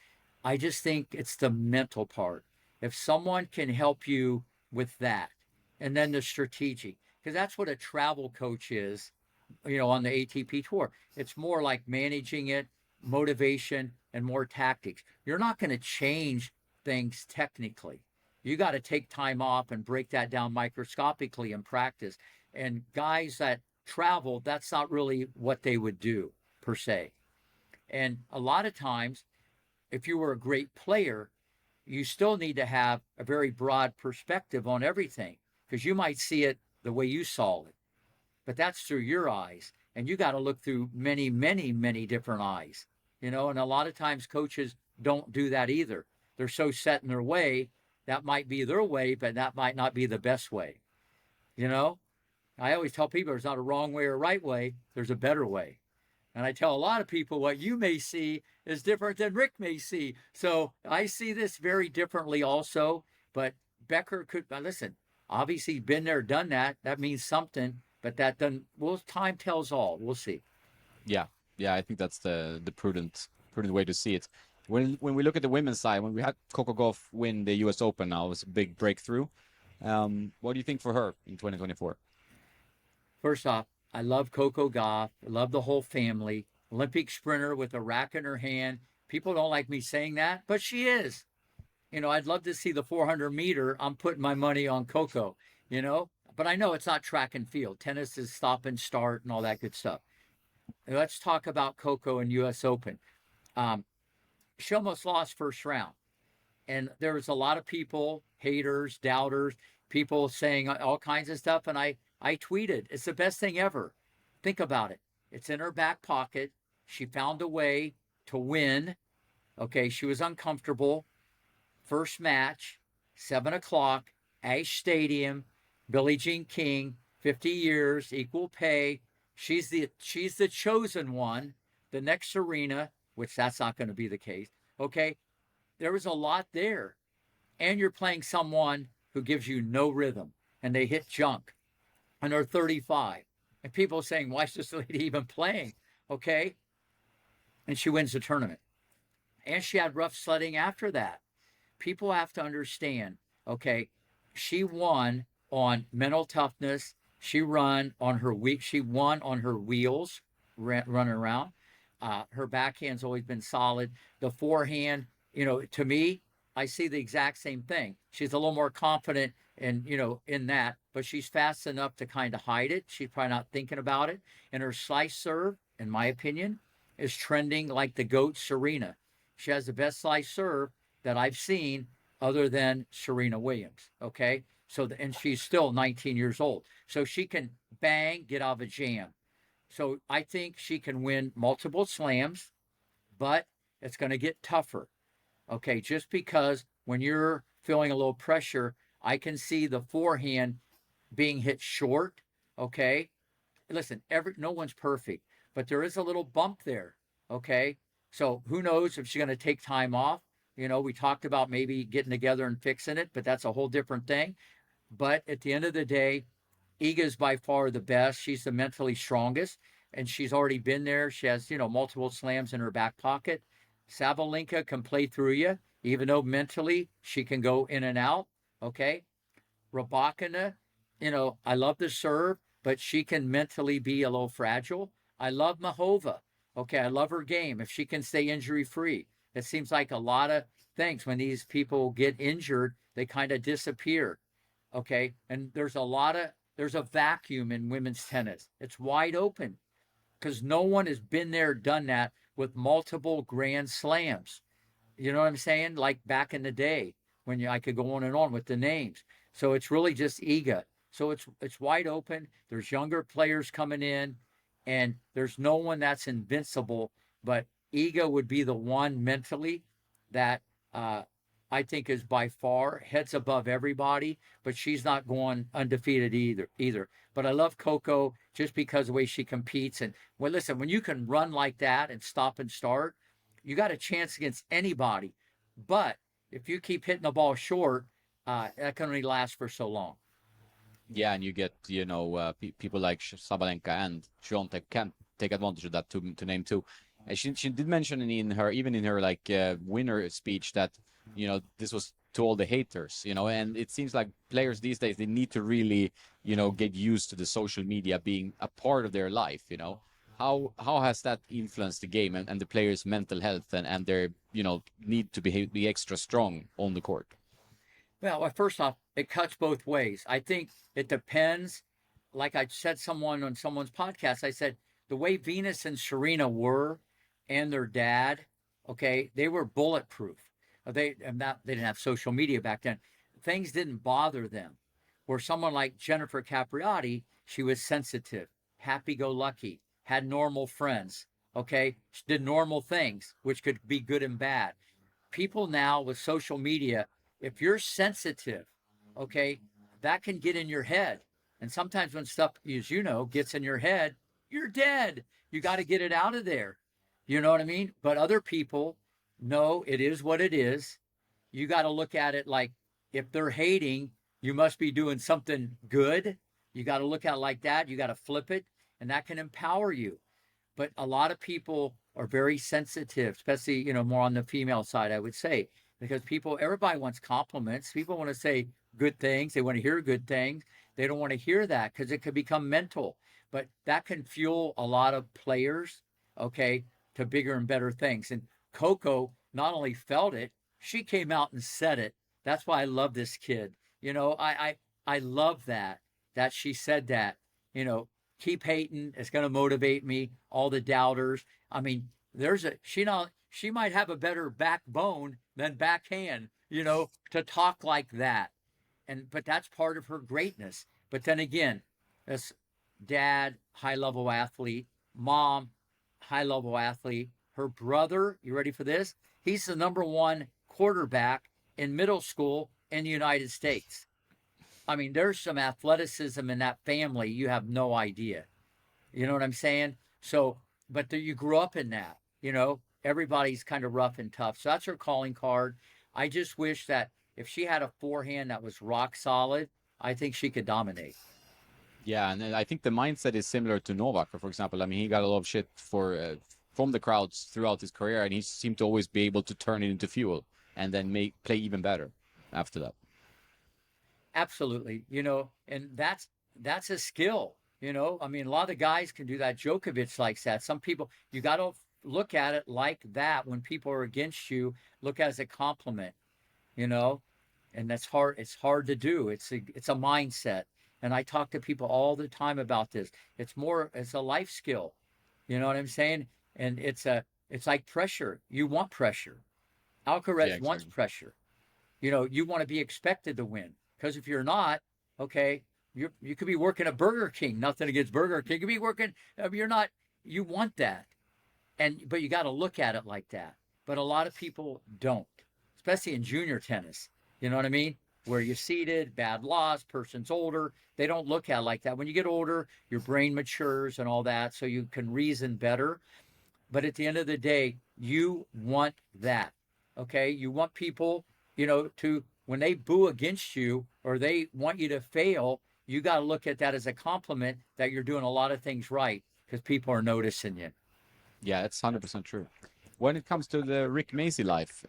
Speaker 2: I just think it's the mental part. If someone can help you with that, and then the strategic, because that's what a travel coach is, on the ATP tour. It's more like managing it, motivation, and more tactics. You're not going to change things technically. You got to take time off and break that down microscopically in practice. And guys that travel, that's not really what they would do per se. And a lot of times, if you were a great player, you still need to have a very broad perspective on everything because you might see it the way you saw it, but that's through your eyes. And you got to look through many, many, many different eyes, and a lot of times coaches don't do that either. They're so set in their way. That might be their way, but that might not be the best way. I always tell people there's not a wrong way or right way. There's a better way. And I tell a lot of people what you may see is different than Rick may see. So I see this very differently also. But Becker could, listen, obviously been there, done that. That means something. But that doesn't, well, time tells all. We'll see.
Speaker 1: Yeah, yeah, I think that's the prudent way to see it. When we look at the women's side, when we had Coco Gauff win the U.S. Open now, it was a big breakthrough. What do you think for her in 2024?
Speaker 2: First off, I love Coco Gauff. I love the whole family. Olympic sprinter with a rack in her hand. People don't like me saying that, but she is. I'd love to see the 400 meter. I'm putting my money on Coco, but I know it's not track and field. Tennis is stop and start and all that good stuff. Let's talk about Coco and U.S. Open. She almost lost first round. And there was a lot of people, haters, doubters, people saying all kinds of stuff. And I tweeted, it's the best thing ever. Think about it. It's in her back pocket. She found a way to win. Okay, she was uncomfortable. First match, 7 o'clock, Ash Stadium, Billie Jean King, 50 years, equal pay. She's the chosen one. The next Serena, which that's not going to be the case. Okay, there was a lot there. And you're playing someone who gives you no rhythm, and they hit junk, and they're 35. And people are saying, why is this lady even playing? Okay, and she wins the tournament. And she had rough sledding after that. People have to understand, okay, she won on mental toughness. She won on her wheels, running around. Her backhand's always been solid. The forehand, to me, I see the exact same thing. She's a little more confident in that, but she's fast enough to kind of hide it. She's probably not thinking about it. And her slice serve, in my opinion, is trending like the GOAT Serena. She has the best slice serve that I've seen other than Serena Williams. Okay. And she's still 19 years old. So she can bang, get out of a jam. So I think she can win multiple slams, but it's going to get tougher. Okay. Just because when you're feeling a little pressure, I can see the forehand being hit short. Okay. Listen, no one's perfect, but there is a little bump there. Okay. So who knows if she's going to take time off? We talked about maybe getting together and fixing it, but that's a whole different thing. But at the end of the day, Iga is by far the best. She's the mentally strongest, and she's already been there. She has, multiple slams in her back pocket. Sabalenka can play through you. even though mentally she can go in and out. Okay. Rabakina, I love the serve, but she can mentally be a little fragile. I love Mahova. Okay, I love her game if she can stay injury free. It seems like a lot of things when these people get injured, they kind of disappear. Okay, and there's a vacuum in women's tennis. It's wide open because no one has been there, done that with multiple grand slams. You know what I'm saying? Like back in the day when I could go on and on with the names. So it's really just Iga. So it's wide open. There's younger players coming in, and there's no one that's invincible. But Iga would be the one mentally that I think is by far heads above everybody. But she's not going undefeated either. But I love Coco just because of the way she competes. And well, listen, when you can run like that and stop and start, you got a chance against anybody. But if you keep hitting the ball short, that can only last for so long.
Speaker 1: Yeah, and you get people like Sabalenka and Swiatek can take advantage of that to name two. And she did mention even in her like winner speech that this was to all the haters, and it seems like players these days they need to really get used to the social media being a part of their life. How has that influenced the game and the players' mental health and their need to be extra strong on the court?
Speaker 2: Well, first off, it cuts both ways. I think it depends. Like I said, on someone's podcast, I said the way Venus and Serena were, and their dad, okay, they were bulletproof. They didn't have social media back then. Things didn't bother them. Where someone like Jennifer Capriati, she was sensitive, happy-go-lucky, had normal friends. Okay, she did normal things, which could be good and bad. People now with social media, if you're sensitive, okay, that can get in your head. And sometimes when stuff, as you know, gets in your head, you're dead. You got to get it out of there. You know what I mean? But other people, no, it is what it is. You got to look at it like if they're hating, you must be doing something good. You got to look at it like that. You got to flip it, and that can empower you. But a lot of people are very sensitive, especially, more on the female side, I would say, because everybody wants compliments. People want to say good things. They want to hear good things. They don't want to hear that because it could become mental. But that can fuel a lot of players, okay, to bigger and better things. And Coco not only felt it, she came out and said it. That's why I love this kid. I love that she said that, keep hating. It's going to motivate me. All the doubters. I mean, she might have a better backbone than backhand, to talk like that. But that's part of her greatness. But then again, this dad, high level athlete, mom, high level athlete, her brother, you ready for this? He's the number one quarterback in middle school in the United States. I mean, there's some athleticism in that family. You have no idea. You know what I'm saying? So, but you grew up in that, everybody's kind of rough and tough. So that's her calling card. I just wish that if she had a forehand that was rock solid, I think she could dominate.
Speaker 1: Yeah, and I think the mindset is similar to Novak, for example. I mean, he got a lot of shit from the crowds throughout his career, and he seemed to always be able to turn it into fuel and then play even better after that.
Speaker 2: Absolutely, and that's a skill. I mean, a lot of guys can do that. Djokovic likes that. Some people, you got to look at it like that. When people are against you, look at it as a compliment. And that's hard. It's hard to do. It's a mindset. And I talk to people all the time about this. It's a life skill. You know what I'm saying? And it's like pressure. You want pressure. Alcaraz wants pressure. You want to be expected to win. Because if you're not, okay, you could be working at Burger King. Nothing against Burger King. You could be working, if you're not, you want that. But you got to look at it like that. But a lot of people don't, especially in junior tennis. You know what I mean? Where you're seated, bad loss, person's older. They don't look at it like that. When you get older, your brain matures and all that, so you can reason better. But at the end of the day, you want that. Okay? You want people, to, when they boo against you or they want you to fail, you got to look at that as a compliment that you're doing a lot of things right because people are noticing you.
Speaker 1: Yeah, it's 100% true. when it comes to the Rick Macci life,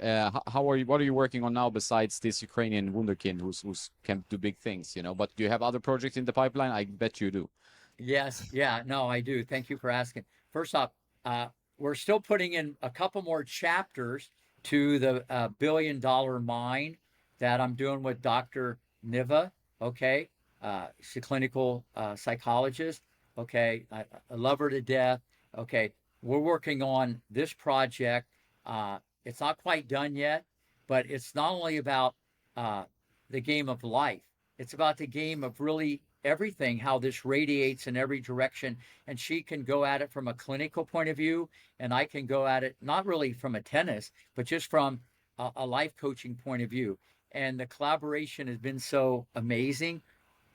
Speaker 1: how are you? What are you working on now besides this Ukrainian wunderkind who's can do big things? But do you have other projects in the pipeline? I bet you do.
Speaker 2: Yes, yeah, no, I do. Thank you for asking. First off, uh, we're still putting in a couple more chapters to the $1 billion mine that I'm doing with Dr. Niva. Okay, she's a clinical psychologist. Okay, I love her to death. Okay, we're working on this project. It's not quite done yet, but it's not only about uh, the game of life. It's about the game of really everything, how this radiates in every direction. And she can go at it from a clinical point of view, and I can go at it not really from a tennis, but just from a life coaching point of view. And the collaboration has been so amazing.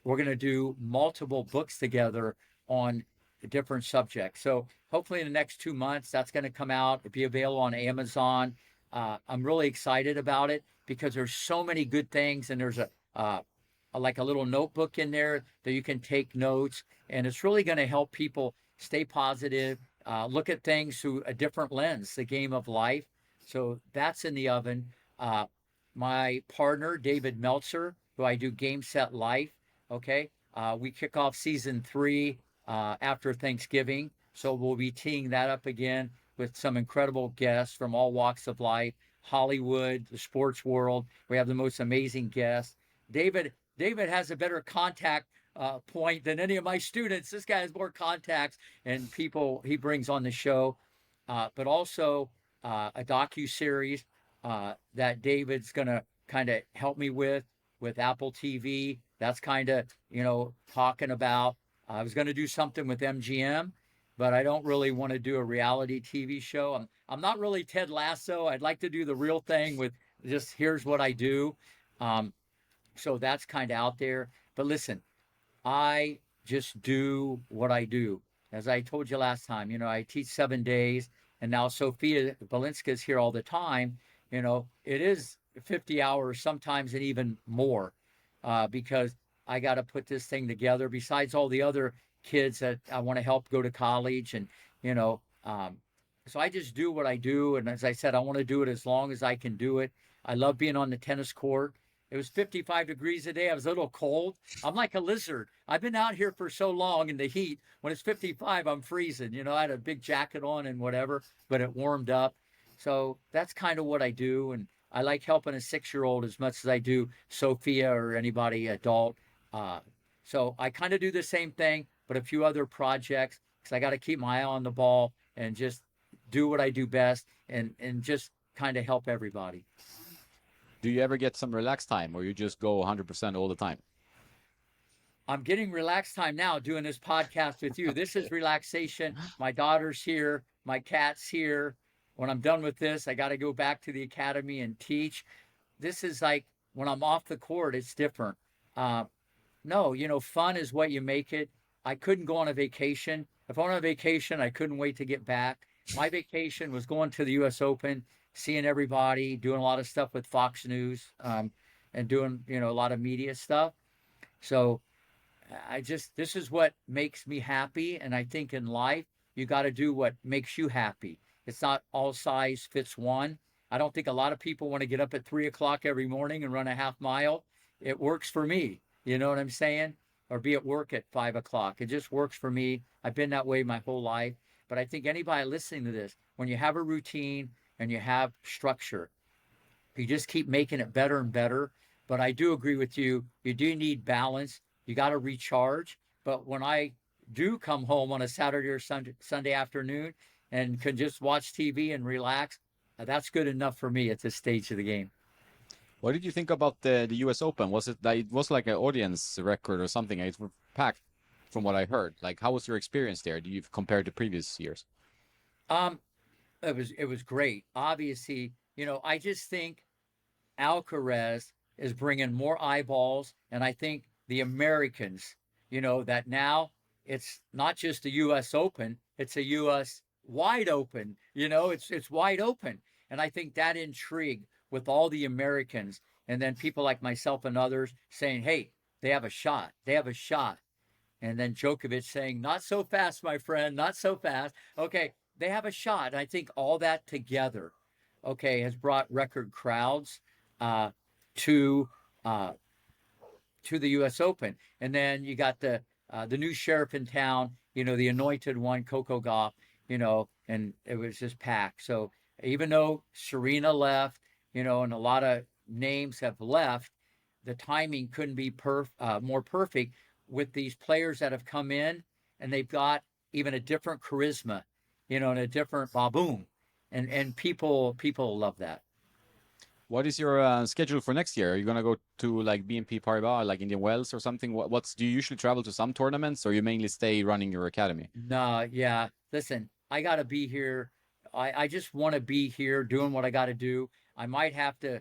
Speaker 2: We're going to do multiple books together on different subjects. So hopefully in the next 2 months, that's going to come out. It'll be available on Amazon. I'm really excited about it because there's so many good things, and there's like a little notebook in there that you can take notes, and it's really going to help people stay positive, look at things through a different lens, the game of life. So that's in the oven. Uh, my partner, David Meltzer, who I do Game Set Life, okay, we kick off season 3 after Thanksgiving. So we'll be teeing that up again with some incredible guests from all walks of life, Hollywood, the sports world. We have the most amazing guests. David has a better contact point than any of my students. This guy has more contacts and people he brings on the show, but also a docu series that David's gonna kind of help me with Apple TV. That's kind of talking about. I was gonna do something with MGM, but I don't really want to do a reality TV show. I'm not really Ted Lasso. I'd like to do the real thing with just here's what I do. Um, so that's kind of out there. But listen, I just do what I do. As I told you last time, I teach 7 days, and now Sophia Balinska is here all the time. It is 50 hours sometimes and even more because I got to put this thing together besides all the other kids that I want to help go to college. And, you know, um, so I just do what I do. And as I said, I want to do it as long as I can do it. I love being on the tennis court. It was 55 degrees today. I was a little cold. I'm like a lizard. I've been out here for so long in the heat. When it's 55, I'm freezing. I had a big jacket on and whatever, but it warmed up. So that's kind of what I do. And I like helping a 6-year-old as much as I do Sophia or anybody adult. Uh, so I kind of do the same thing, but a few other projects because I got to keep my eye on the ball and just do what I do best and just kind of help everybody.
Speaker 1: Do you ever get some relaxed time, or you just go 100% all the time?
Speaker 2: I'm getting relaxed time now doing this podcast with you. This is relaxation. My daughter's here. My cat's here. When I'm done with this, I got to go back to the academy and teach. This is like when I'm off the court, it's different. Uh, no, fun is what you make it. I couldn't go on a vacation. If I went on a vacation, I couldn't wait to get back. My vacation was going to the U.S. Open, seeing everybody, doing a lot of stuff with Fox News, and doing a lot of media stuff. So this is what makes me happy. And I think in life, you got to do what makes you happy. It's not all size fits one. I don't think a lot of people want to get up at 3 o'clock every morning and run a half mile. It works for me. You know what I'm saying? Or be at work at 5 o'clock. It just works for me. I've been that way my whole life. But I think anybody listening to this, when you have a routine and you have structure, you just keep making it better and better. But I do agree with you. You do need balance. You got to recharge. But when I do come home on a Saturday or Sunday afternoon and can just watch TV and relax, that's good enough for me at this stage of the game.
Speaker 1: What did you think about the U.S. Open? Was it that it was like an audience record or something? It was packed, from what I heard. Like, how was your experience there? Do you compare to previous years?
Speaker 2: Um, it was great. Obviously, I just think Alcaraz is bringing more eyeballs, and I think the Americans, that now it's not just a U.S. Open, it's a U.S. wide open. It's wide open, and I think that intrigue with all the Americans, and then people like myself and others saying, "Hey, they have a shot. They have a shot." And then Djokovic saying, "Not so fast, my friend, not so fast." Okay, they have a shot. I think all that together, okay, has brought record crowds uh, to uh, to the U.S. Open. And then you got the new sheriff in town, the anointed one, Coco Gauff, and it was just packed. So even though Serena left, and a lot of names have left, the timing couldn't be more perfect with these players that have come in, and they've got even a different charisma, and a different boom, and people love that.
Speaker 1: What is your schedule for next year? Are you gonna go to like BNP Paribas, like Indian Wells or something? Do you usually travel to some tournaments, or you mainly stay running your academy?
Speaker 2: No, yeah. Listen, I got to be here. I just want to be here doing what I got to do. I might have to,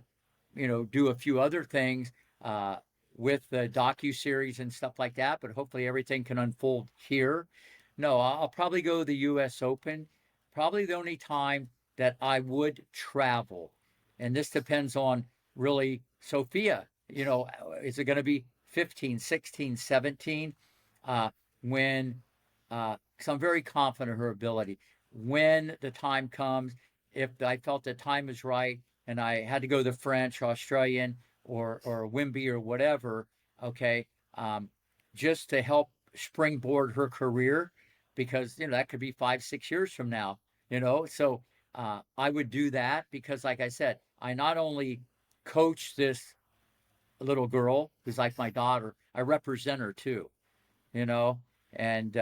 Speaker 2: do a few other things uh, with the docu series and stuff like that, but hopefully everything can unfold here. No, I'll probably go to the U.S. Open. Probably the only time that I would travel, and this depends on really Sophia. Is it going to be 15, 16, 17? When because I'm very confident in her ability. When the time comes, if I felt the time is right and I had to go the French, Australian, or Wimby or whatever, okay, um, just to help springboard her career, because that could be 5, 6 years from now. So I would do that because, like I said, I not only coach this little girl who's like my daughter, I represent her too. You know, and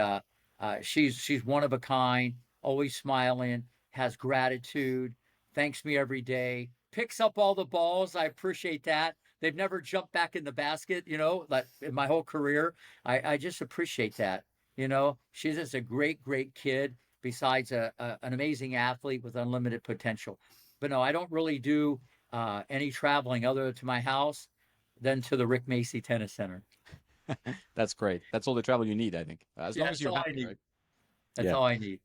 Speaker 2: she's one of a kind, always smiling, has gratitude, thanks me every day, picks up all the balls. I appreciate that. They've never jumped back in the basket, like in my whole career. I just appreciate that. She's just a great, great kid. Besides an amazing athlete with unlimited potential. But no, I don't really do any traveling other to my house than to the Rick Macci Tennis Center.
Speaker 1: That's great. That's all the travel you need, I think. As
Speaker 2: Yeah,
Speaker 1: long as
Speaker 2: that's
Speaker 1: you're
Speaker 2: all I
Speaker 1: happy,
Speaker 2: need.
Speaker 1: right?
Speaker 2: That's
Speaker 1: Yeah.
Speaker 2: all I need.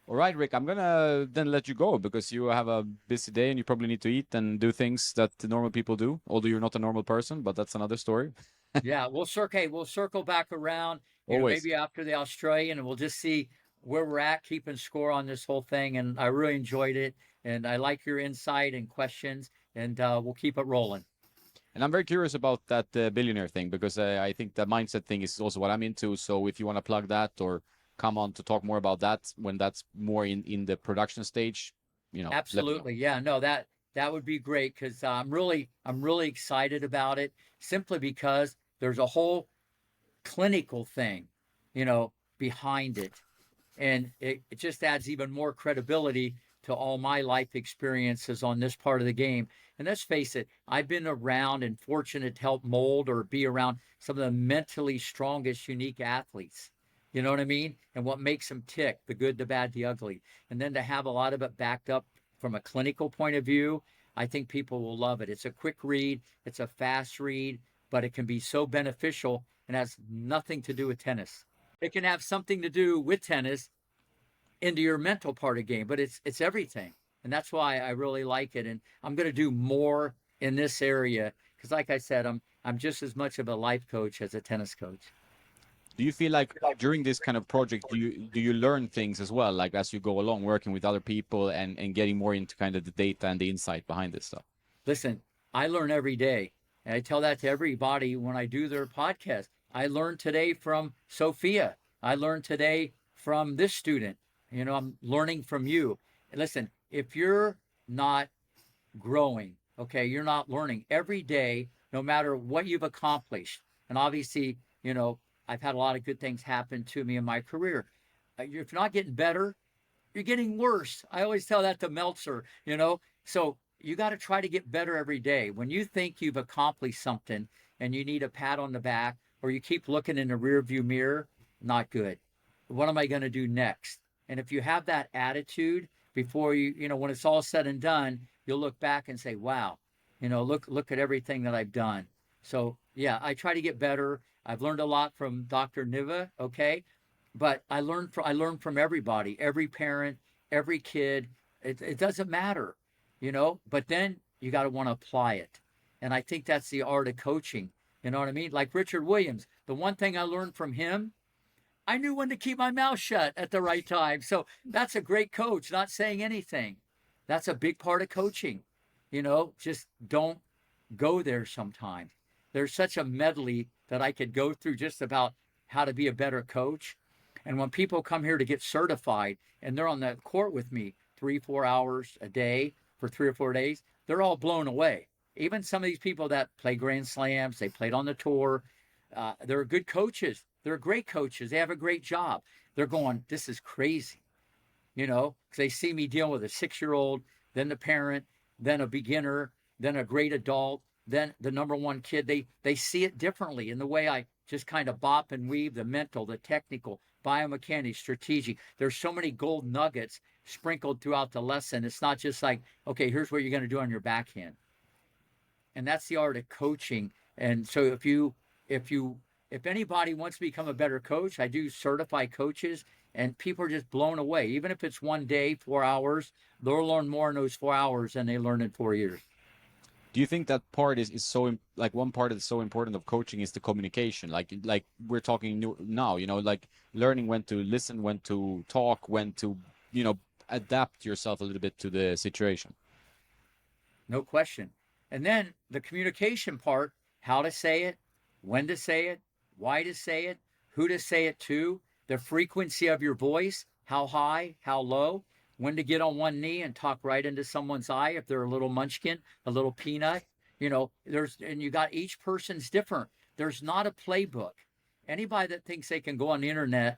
Speaker 1: All right, Rick, I'm gonna then let you go because you have a busy day and you probably need to eat and do things that the normal people do, although you're not a normal person, but that's another story.
Speaker 2: Yeah, we'll circle back around,
Speaker 1: Always.
Speaker 2: maybe after the Australian, and we'll just see where we're at, keeping score on this whole thing. And I really enjoyed it, and I like your insight and questions, and we'll keep it rolling.
Speaker 1: And I'm very curious about that billionaire thing because I think the mindset thing is also what I'm into. So if you want to plug that or come on to talk more about that when that's more in the production stage, let me know.
Speaker 2: Absolutely, yeah, no, that would be great because I'm really excited about it simply because there's a whole clinical thing, behind it. And it just adds even more credibility to all my life experiences on this part of the game. And let's face it, I've been around and fortunate to help mold or be around some of the mentally strongest, unique athletes. You know what I mean? And what makes them tick, the good, the bad, the ugly. And then to have a lot of it backed up from a clinical point of view, I think people will love it. It's a quick read, it's a fast read, but it can be so beneficial and has nothing to do with tennis. It can have something to do with tennis into your mental part of the game, but it's everything. And that's why I really like it. And I'm going to do more in this area because, like I said, I'm just as much of a life coach as a tennis coach.
Speaker 1: Do you feel like during this kind of project, do you learn things as well, like as you go along, working with other people and getting more into kind of the data and the insight behind this stuff?
Speaker 2: Listen, I learn every day. And I tell that to everybody when I do their podcast. I learned today from Sophia. I learned today from this student. I'm learning from you. Listen, if you're not growing, okay, you're not learning every day, no matter what you've accomplished. And obviously, I've had a lot of good things happen to me in my career. If you're not getting better, you're getting worse. I always tell that to Meltzer. So you got to try to get better every day. When you think you've accomplished something and you need a pat on the back, or you keep looking in the rearview mirror, not good. What am I going to do next? And if you have that attitude before when it's all said and done, you'll look back and say, wow, look at everything that I've done. So yeah, I try to get better. I've learned a lot from Dr. Niva, okay? But I learn from everybody, every parent, every kid. It doesn't matter. But then you got to want to apply it, and I think that's the art of coaching. You know what I mean? Like Richard Williams, the one thing I learned from him, I knew when to keep my mouth shut at the right time. So that's a great coach, not saying anything. That's a big part of coaching. Just don't go there sometimes. There's such a medley that I could go through just about how to be a better coach. And when people come here to get certified and they're on the court with me 3-4 hours a day for 3 or 4 days, they're all blown away. Even some of these people that play Grand Slams, they played on the tour, they're good coaches. They're great coaches. They have a great job. They're going, this is crazy, because they see me dealing with a 6-year-old, then the parent, then a beginner, then a great adult, then the number one kid. They see it differently in the way I just kind of bop and weave, the mental, the technical, biomechanics, strategic. There's so many gold nuggets sprinkled throughout the lesson. It's not just like, okay, here's what you're going to do on your backhand. And that's the art of coaching. And so if anybody wants to become a better coach, I do certify coaches, and people are just blown away. Even if it's one day, 4 hours, they'll learn more in those 4 hours than they learn in 4 years.
Speaker 1: Do you think that part is so like one part that's so important of coaching is the communication? Like we're talking now, like learning when to listen, when to talk, when to, adapt yourself a little bit to the situation.
Speaker 2: No question. And then the communication part, how to say it, when to say it, why to say it, who to say it to, the frequency of your voice, how high, how low, when to get on one knee and talk right into someone's eye if they're a little munchkin, a little peanut. And you got each person's different. There's not a playbook. Anybody that thinks they can go on the internet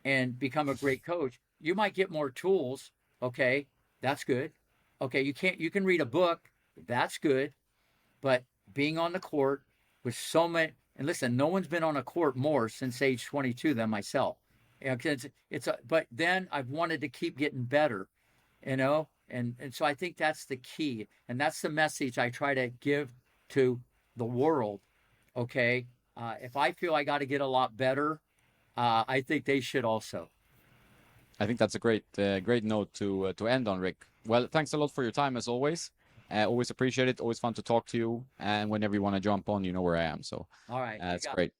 Speaker 2: and become a great coach, you might get more tools. Okay, that's good. Okay, you can read a book, that's good. But being on the court with so many, and listen, no one's been on a court more since age 22 than myself. But then I've wanted to keep getting better, and so I think that's the key, and that's the message I try to give to the world. Okay, if I feel I got to get a lot better, I think they should also.
Speaker 1: I think that's a great note to end on, Rick. Well, thanks a lot for your time as always. Always appreciate it. Always fun to talk to you. And whenever you want to jump on, you know where I am. So
Speaker 2: All right,
Speaker 1: it's great.